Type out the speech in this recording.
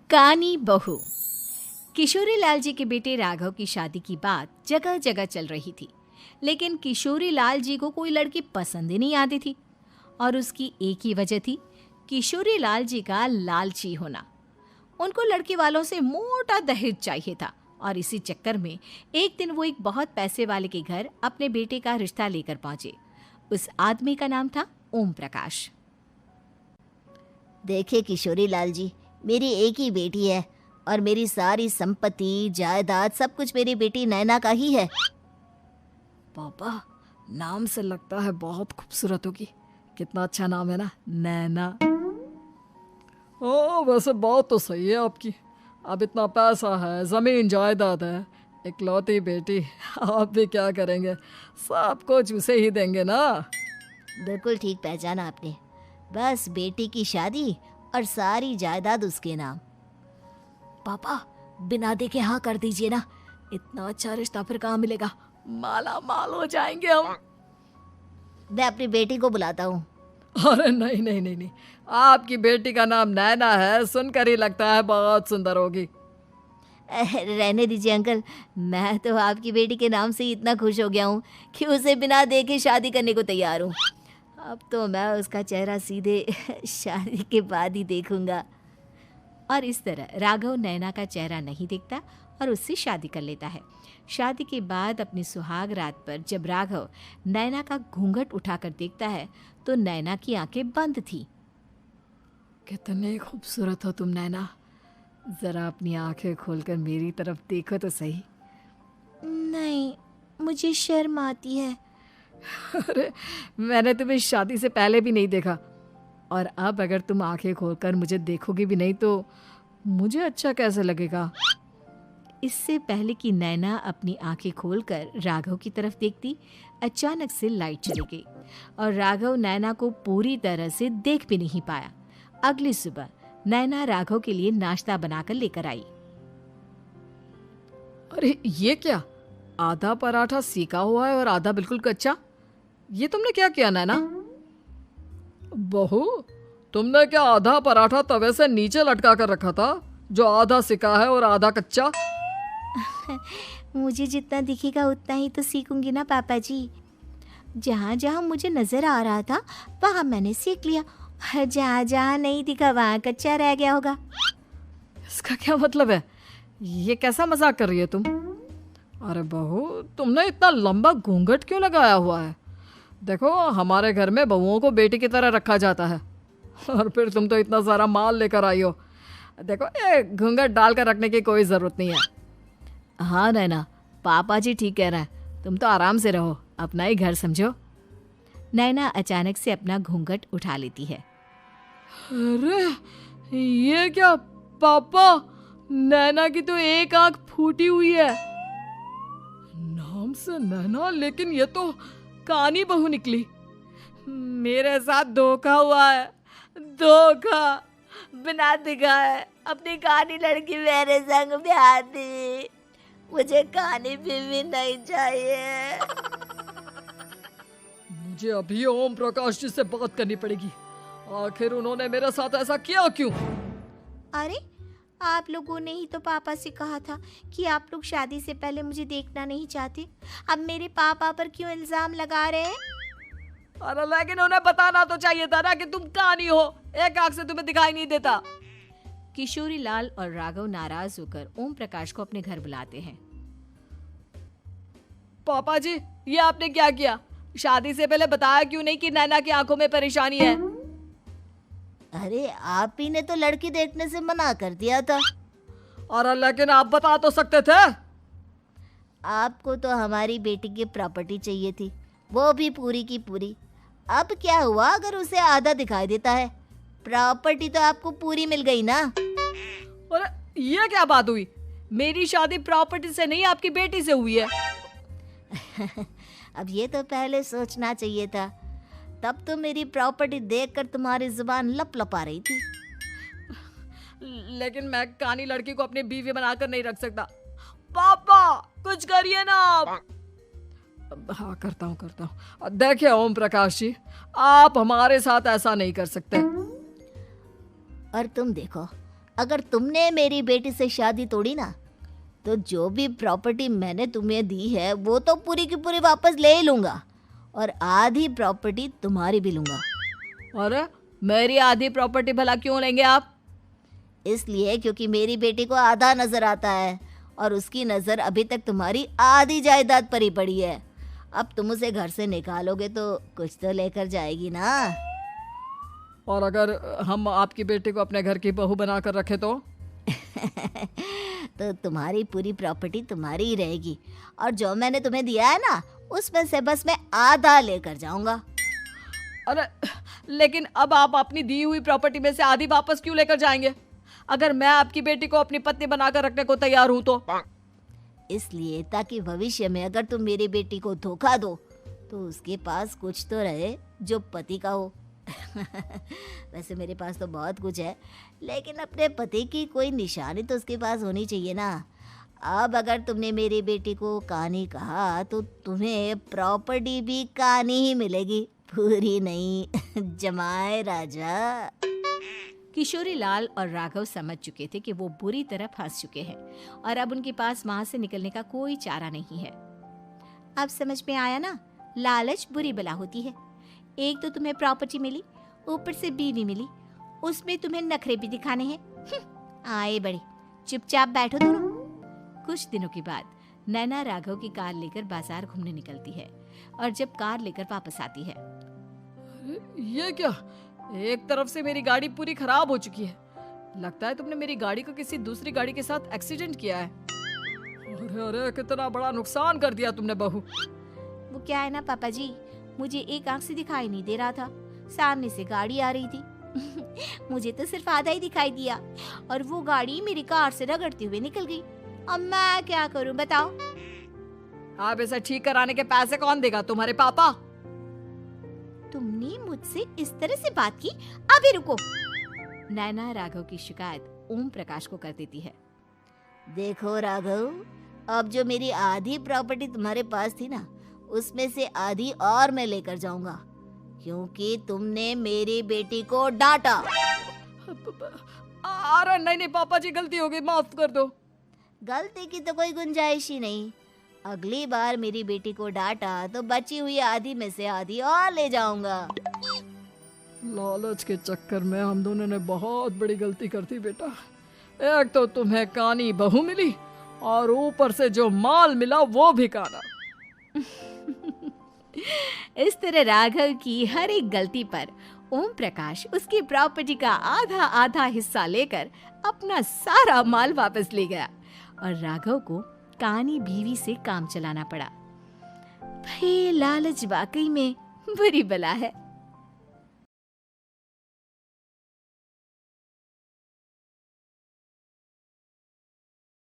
कानी बहू। किशोरी लाल जी के बेटे राघव की शादी की बात जगह जगह चल रही थी, लेकिन किशोरी लाल जी को कोई लड़की पसंद ही नहीं आती थी। और उसकी एक ही वजह थी, किशोरी लाल जी का लालची होना। उनको लड़की वालों से मोटा दहेज चाहिए था और इसी चक्कर में एक दिन वो एक बहुत पैसे वाले के घर अपने बेटे का रिश्ता लेकर पहुंचे। उस आदमी का नाम था ओम प्रकाश। देखिए किशोरी लाल जी, मेरी एक ही बेटी है और मेरी सारी संपत्ति जायदाद सब कुछ मेरी बेटी नैना का ही है। पापा, नाम से लगता है बहुत खूबसूरत होगी। कितना अच्छा नाम है ना, नैना। ओ, वैसे बात तो सही है आपकी। अब इतना पैसा है, जमीन जायदाद है, इकलौती बेटी, आप भी क्या करेंगे? सब कुछ उसे ही देंगे ना। बिल्कुल ठीक पहचाना आपने। बस बेटी की शादी और सारी जायदाद उसके नाम। पापा, बिना देखे हाँ कर दीजिए ना। इतना अच्छा रिश्ता फिर कहाँ मिलेगा? माला माल हो जाएंगे हम। मैं अपनी बेटी को बुलाता हूँ। अरे नहीं नहीं नहीं नहीं, आपकी बेटी का नाम नैना है, सुनकर ही लगता है बहुत सुंदर होगी। रहने दीजिए अंकल, मैं तो आपकी बेटी के नाम से ही इतना खुश हो गया हूँ कि उसे बिना देखे शादी करने को तैयार हूँ। अब तो मैं उसका चेहरा सीधे शादी के बाद ही देखूंगा। और इस तरह राघव नैना का चेहरा नहीं देखता और उससे शादी कर लेता है। शादी के बाद अपनी सुहाग रात पर जब राघव नैना का घूंघट उठाकर देखता है तो नैना की आंखें बंद थी। कितनी खूबसूरत हो तुम नैना, जरा अपनी आंखें खोलकर मेरी तरफ देखो तो सही। नहीं, मुझे शर्म आती है। अरे, मैंने तुम्हें शादी से पहले भी नहीं देखा, और अब अगर तुम आंखें खोलकर मुझे देखोगी भी नहीं तो मुझे अच्छा कैसे लगेगा? इससे पहले कि नैना अपनी आंखें खोलकर राघव की तरफ देखती, अचानक से लाइट चली गई और राघव नैना को पूरी तरह से देख भी नहीं पाया। अगली सुबह नैना राघव के लिए नाश्ता बनाकर लेकर आई। अरे ये क्या, आधा पराठा सेका हुआ है और आधा बिल्कुल कच्चा। ये तुमने क्या किया नैना? बहू, तुमने क्या आधा पराठा तवे से नीचे लटका कर रखा था, जो आधा सेका है और आधा कच्चा? मुझे जितना दिखेगा उतना ही तो सीखूंगी ना पापा जी। जहाँ जहाँ मुझे नजर आ रहा था वहाँ मैंने सीख लिया, जहाँ जहाँ नहीं दिखा वहाँ कच्चा रह गया होगा। इसका क्या मतलब है? ये कैसा मजाक कर रही है तुम? अरे बहू, तुमने इतना लंबा घूंघट क्यों लगाया हुआ है? देखो, हमारे घर में बहुओं को बेटी की तरह रखा जाता है, और फिर तुम तो इतना सारा माल लेकर आई हो। देखो, ये घूंघट डालकर रखने की कोई ज़रूरत नहीं है। हाँ नैना, पापा जी ठीक कह रहे हैं, तुम तो आराम से रहो, अपना ही घर समझो। नैना अचानक से अपना घूंघट उठा लेती है। अरे ये क्या पापा, नैना की तो एक आंख फूटी हुई है। नाम से नैना, लेकिन ये तो कानी बहू निकली। मेरे साथ धोखा हुआ है, धोखा। बिना दिखाए अपनी कानी लड़की मेरे संग ब्याह दी। मुझे कानी बीवी नहीं चाहिए। मुझे अभी ओम प्रकाश जी से बात करनी पड़ेगी। आखिर उन्होंने मेरे साथ ऐसा किया क्यों? अरे, आप लोगों ने ही तो पापा से कहा था कि आप लोग शादी से पहले मुझे देखना नहीं चाहते। अब मेरे पापा पर क्यों इल्जाम लगा रहे हैं? अरे लेकिन उन्हें बताना तो चाहिए था ना कि तुम कानी हो, एक आंख से तुम्हें दिखाई नहीं देता। किशोरी लाल और राघव नाराज होकर ओम प्रकाश को अपने घर बुलाते हैं। पापा जी, ये आपने क्या किया? शादी से पहले बताया क्यों नहीं कि नैना की आंखों में परेशानी है? अरे, आप ही ने तो लड़की देखने से मना कर दिया था। अरे लेकिन आप बता तो सकते थे। आपको तो हमारी बेटी की प्रॉपर्टी चाहिए थी, वो भी पूरी की पूरी। अब क्या हुआ अगर उसे आधा दिखाई देता है? प्रॉपर्टी तो आपको पूरी मिल गई ना। अरे ये क्या बात हुई? मेरी शादी प्रॉपर्टी से नहीं, आपकी बेटी से हुई है। अब ये तो पहले सोचना चाहिए था, तब तो मेरी प्रॉपर्टी देखकर तुम्हारी जुबान लप लपा रही थी। लेकिन मैं कानी लड़की को अपनी बीवी बनाकर नहीं रख सकता। पापा, कुछ करिए ना आप। हाँ, करता हूँ। देखिए ओम प्रकाश जी, आप हमारे साथ ऐसा नहीं कर सकते। और तुम देखो, अगर तुमने मेरी बेटी से शादी तोड़ी ना, तो जो भी प्रॉपर्टी मैंने तुम्हें दी है वो तो पूरी की पूरी वापस ले ही लूँगा, और आधी प्रॉपर्टी तुम्हारी भी लूँगा। अरे मेरी आधी प्रॉपर्टी भला क्यों लेंगे आप? इसलिए क्योंकि मेरी बेटी को आधा नज़र आता है और उसकी नज़र अभी तक तुम्हारी आधी जायदाद पर ही पड़ी है। अब तुम उसे घर से निकालोगे तो कुछ तो लेकर जाएगी ना। और अगर हम आपकी बेटी को अपने घर की बहू बना कर रखे तो? तो तुम्हारी पूरी प्रॉपर्टी तुम्हारी ही रहेगी, और जो मैंने तुम्हें दिया है ना, उसमें से बस मैं आधा लेकर जाऊंगा। अरे लेकिन अब आप अपनी दी हुई प्रॉपर्टी में से आधी वापस क्यों लेकर जाएंगे? अगर मैं आपकी बेटी को अपनी पत्नी बनाकर रखने को तैयार हूं तो? इसलिए ताकि भविष्य में अगर तुम मेरी बेटी को धोखा दो तो उसके पास कुछ तो रहे जो पति का हो। वैसे मेरे पास तो बहुत कुछ है, लेकिन अपने पति की कोई निशानी तो उसके पास होनी चाहिए ना। अब अगर तुमने मेरी बेटी को कानी कहा तो तुम्हें प्रॉपर्टी भी कानी ही मिलेगी, पूरी नहीं। जमाए राजा। किशोरी लाल और राघव समझ चुके थे कि वो बुरी तरह फंस चुके हैं और अब उनके पास वहां से निकलने का कोई चारा नहीं है। अब समझ में आया ना, लालच बुरी बला होती है। एक तो तुम्हें प्रॉपर्टी मिली, ऊपर से बीवी मिली, उसमें तुम्हें नखरे भी दिखाने हैं। आए बड़े, चुपचाप बैठो दोनों। कुछ दिनों के बाद नैना राघव की कार लेकर बाजार घूमने निकलती है और जब कार लेकर वापस आती है, ये क्या? एक तरफ से मेरी गाड़ी पूरी खराब हो चुकी है। लगता है तुमने मेरी गाड़ी को किसी दूसरी गाड़ी के साथ एक्सीडेंट किया है। अरे अरे कितना बड़ा नुकसान कर दिया तुमने बहू। वो क्या है ना पापा जी, मुझे एक आंख से दिखाई नहीं दे रहा था, सामने से गाड़ी आ रही थी। मुझे तो सिर्फ आधा ही दिखाई दिया और वो गाड़ी मेरी कार से रगड़ते हुए निकल गई। अब मैं क्या करूं बताओ? आप इसे ठीक कराने के पैसे कौन देगा? तुम्हारे पापा। तुमने मुझसे इस तरह से बात की? अभी रुको। नैना राघव की शिकायत ओम प्रकाश को कर देती है। देखो राघव, अब जो मेरी आधी प्रॉपर्टी तुम्हारे पास थी ना, उसमें से आधी और मैं लेकर जाऊंगा, क्योंकि तुमने मेरी बेटी को डांटा। अरे नहीं नहीं पापा जी, गलती हो गई, माफ कर दो। गलती की तो कोई गुंजाइश ही नहीं। अगली बार मेरी बेटी को डांटा तो बची हुई आधी में से आधी और ले जाऊंगा। लालच के चक्कर में हम दोनों ने बहुत बड़ी गलती कर दी बेटा। एक तो तुम्हें कानी बहू मिली और ऊपर से जो माल मिला वो भी काना। इस तरह राघव की हर एक गलती पर ओम प्रकाश उसकी प्रॉपर्टी का आधा आधा हिस्सा लेकर अपना सारा माल वापस ले गया और राघव को कानी बीवी से काम चलाना पड़ा। भाई लालच वाकई में बुरी बला है।